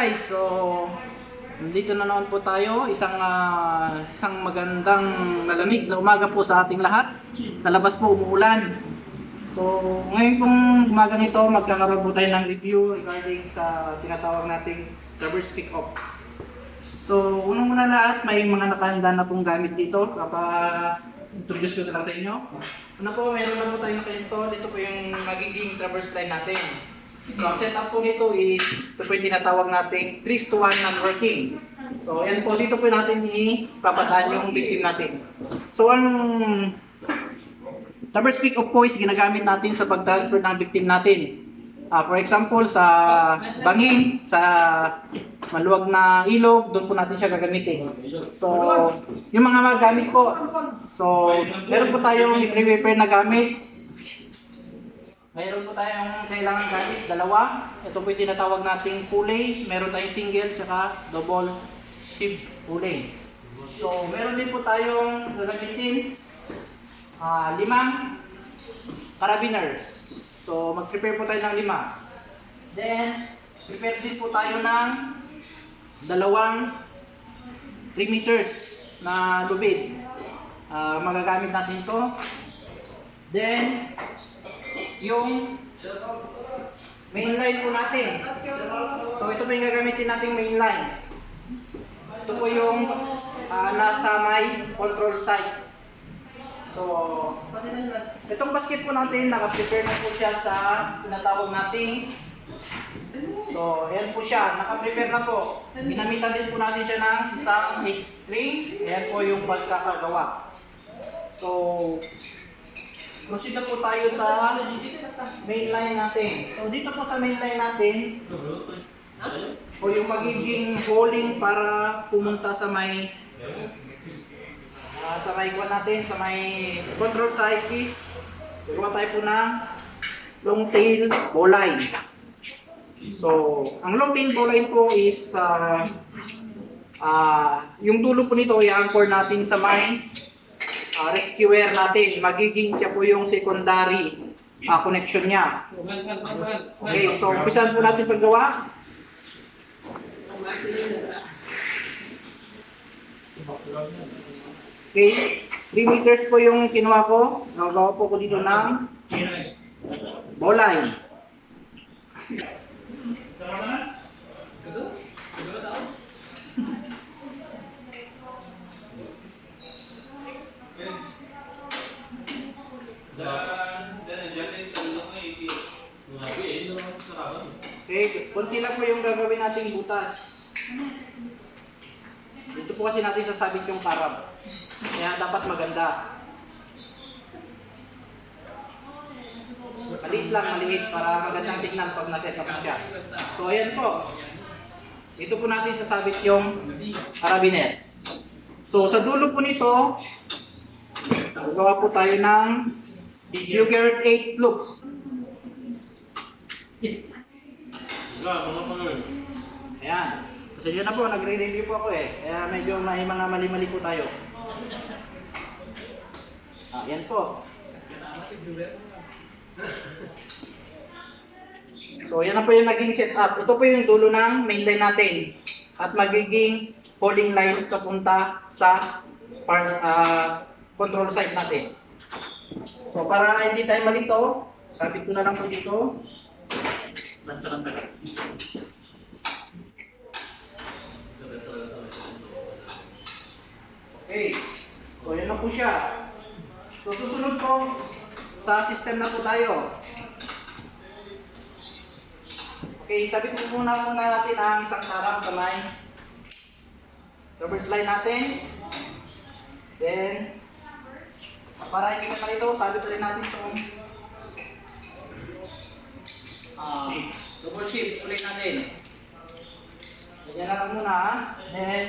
guys, so nandito na naman po tayo, isang magandang malamig na umaga po sa ating lahat. Sa labas po umuulan. So ngayon pong umaga nito, magkakaroon po tayo ng review regarding sa tinatawag nating traverse pick-up. So unang-una lahat, may mga nakahanda na pong gamit dito. Introduce ko na lang sa inyo. Una po, meron na po tayo naka-install. Ito po yung magiging traverse line natin. So ang setup po nito is, ito po yung tinatawag nating 3-to-1 non-working. So yan po, dito po natin ipapataan yung victim natin. So ang traverse pick-up po is ginagamit natin sa pag-transfer ng victim natin. For example, sa bangin, sa maluwag na ilog, doon po natin siya gagamitin. So yung mga magamit po, so meron po tayong i-prepare na gamit. Mayroon po tayong kailangan gamit, dalawa. Ito po yung tinatawag nating pulley. Meron tayong single tsaka double sheave pulley. So, meron din po tayong gagamitin 5 carabiners. So, mag-prepare po tayo ng 5. Then, prepare din po tayo ng 2 3 meters na lubid. Magagamit natin ito. Then, yung main line po natin. So ito po yung gagamitin nating main line. Ito po yung nasa may control site. So itong basket po natin, naka-prepare na po siya sa tinatawag nating. So ayan po siya, naka-prepare na po. Ginamitan din po natin siya ng isang 8 ring. Ayan po yung pagkakagawa. So proceed na po tayo sa main line natin. So dito po sa main line natin, o yung magiging hauling para pumunta sa may natin, sa may control site is gagawa tayo po ng long tail bowline. So ang long tail bowline po is yung dulo po nito i-anchor natin sa may rescuer natin. Magiging siya po yung secondary connection niya. Okay, so umpisan po natin paggawa. Okay, 3 meters po yung kinuha ko. Nagawa po ko dito ng bowline. Okay, konti lang po yung gagawin nating butas. Dito po kasi natin sasabit yung karab. Kaya dapat maganda. Maliit para magandang tignan pag na-set up na siya. So ayan po. Dito po natin sasabit yung carabiner. So sa dulo po nito, gagawa po tayo ng figure 8 loop. Ayan. Kasi yun na po, nagre-review po ako Kaya medyo may mga mali-mali po tayo. Yan po. So yan na po yung naging setup. Ito po yung dulo ng main line natin. At magiging hauling line papunta sa control site natin. So para hindi tayo malito, sabit ko na lang po dito. Okay. So yan na po siya. So susunod po sa system na po tayo. Okay, sabit po muna natin ang isang tarap sa may traverse line natin. Then para hindi ka ito, sabit rin natin itong double shift ulit natin. Ganyan na lang muna. Then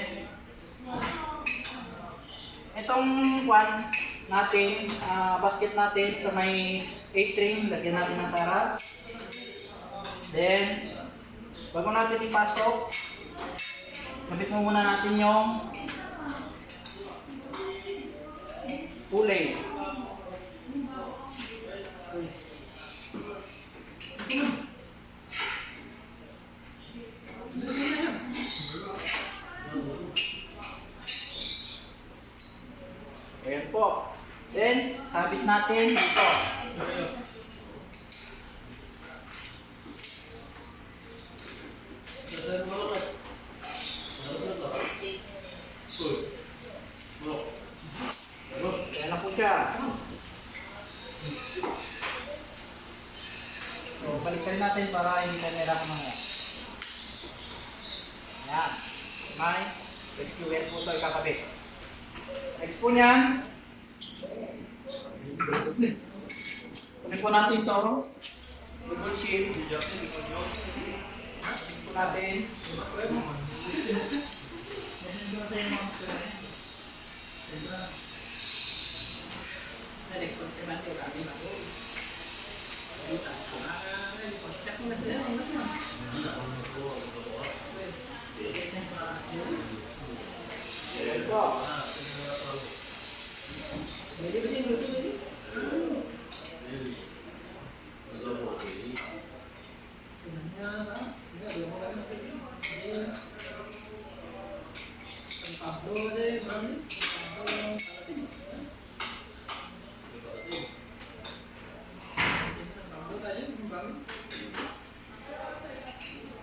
itong one natin, basket natin sa may 8 ring, lagyan natin ng tarap. Then bago natin ipasok, kabit mo muna natin yung pulley. natin dito. Ayan na po siya. So, balikan natin para hindi tayo nahirapan mamaya. Ayan. May rescuer po ito ikakabit. Next po niyan. Kunin po natin ito. Double shield. Kunin po natin.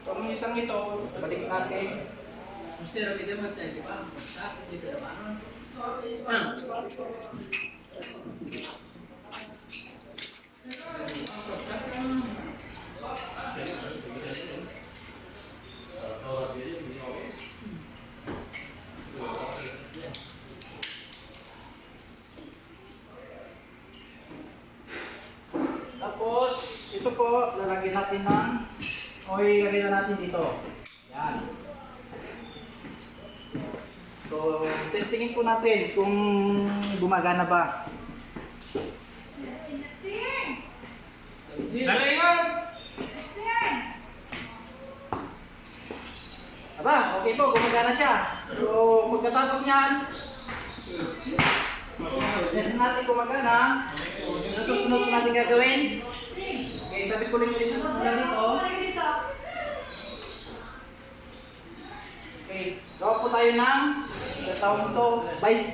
Kung isang ito, balik natin. Tapos, ito po, lalagyan natin ng ilagay na natin dito. Yan. So, testingin po natin kung gumagana ba. Galingan! Aba, okay po, gumagana siya. So, pagkatapos niyan, test natin gumagana. Yung susunod natin gagawin. Okay, sabi ko lang muna dito. Okay, gawa po tayo ng tawag ito,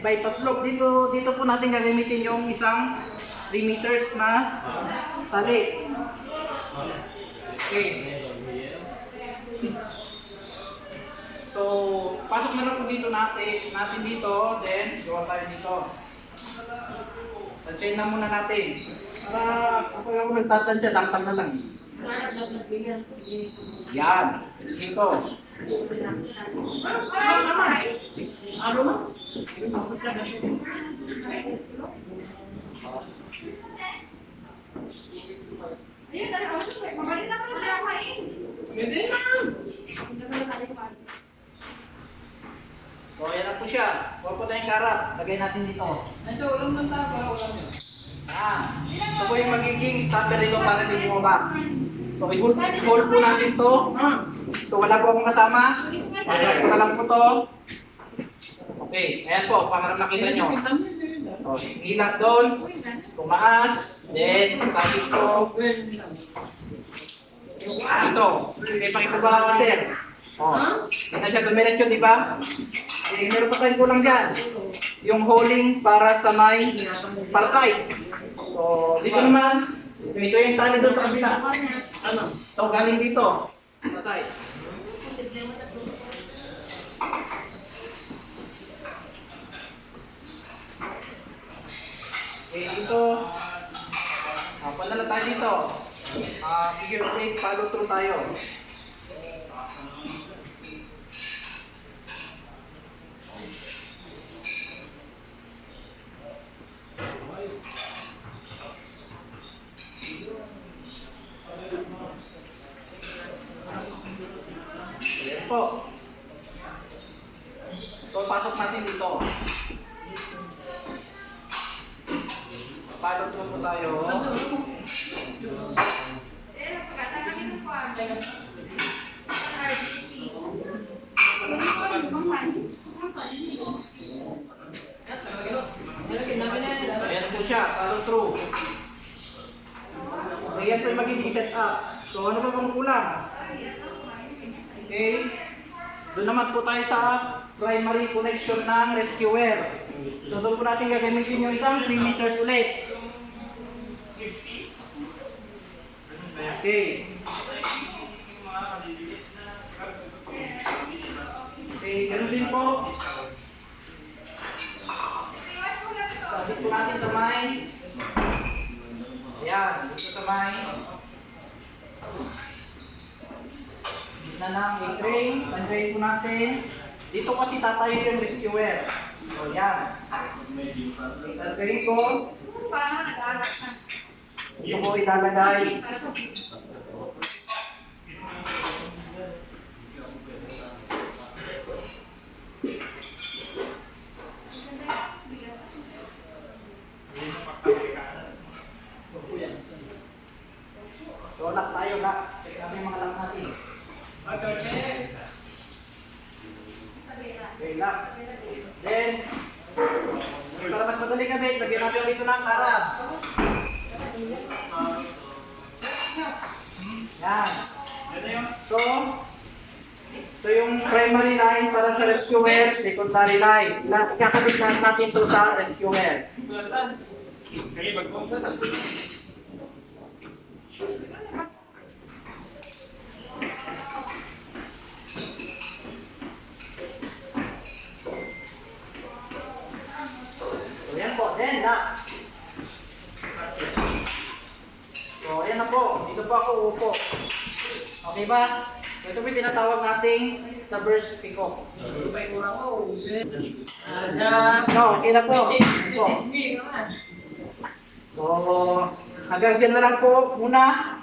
bypass loop. Dito po natin gagamitin yung isang 3 meters na tali. Okay. So, pasok na lang po dito natin dito, then gawa tayo dito. Tansyahin na muna natin. Para kapag ako nagtatansya, tangtal na lang. Yan. Dito. So, ayan na po siya. Huwag po tayong karap. Lagay natin dito. Ito, ulam ng tao. Ulam yun. Ito po yung magiging stopper dito para di bumaba. So, i-hold po natin to. So, wala po akong kasama. Pagkas ko na lang po to. Okay, ayan po, para makita nyo. O, ilat doon. Tumaas. Then, sabit ko. Ito. Okay, pakita ba, sir? O, hindi na siya dumiretso, di ba? Eh, meron pa tayong kulang dyan. Yung holding para sa may parsite. So, dito naman, ito yung tali doon sa kabila. Ito, galing dito. Parsite. Okay, dito. Punta na tayo dito. Figure 8, follow through tayo. Po. So, pasok natin dito. Follow through po tayo. Ayan po siya, follow through. Ayan po yung magiging set up. So, ano pa bang kulang? Okay. Doon naman po tayo sa primary connection ng rescuer. So doon po natin gagamitin yung isang 3 meters ulit. Okay. Okay, ganun din po. Sabit po natin sa may. Ayan, dito sa may. Gitna ng A-tray. Tandayin po natin. Dito kasi tatayo yung rescuer. So, yan. Tandayin ko. Dito po ilalagay. So, lock tayo, lock. Check natin yung mga lock natin. Okay, lock. Then, para mas madali gamit, lagyan natin dito ng karab. Yan. So, ito yung primary line para sa rescuer, secondary line. Ikakabit natin ito sa rescuer. So, yan po. Then, lock. So, ayan na po. Dito po ako uupo. Okay ba? So, ito po yung tinatawag nating traverse peacock. So, okay na po. So, hanggang dyan na lang po muna.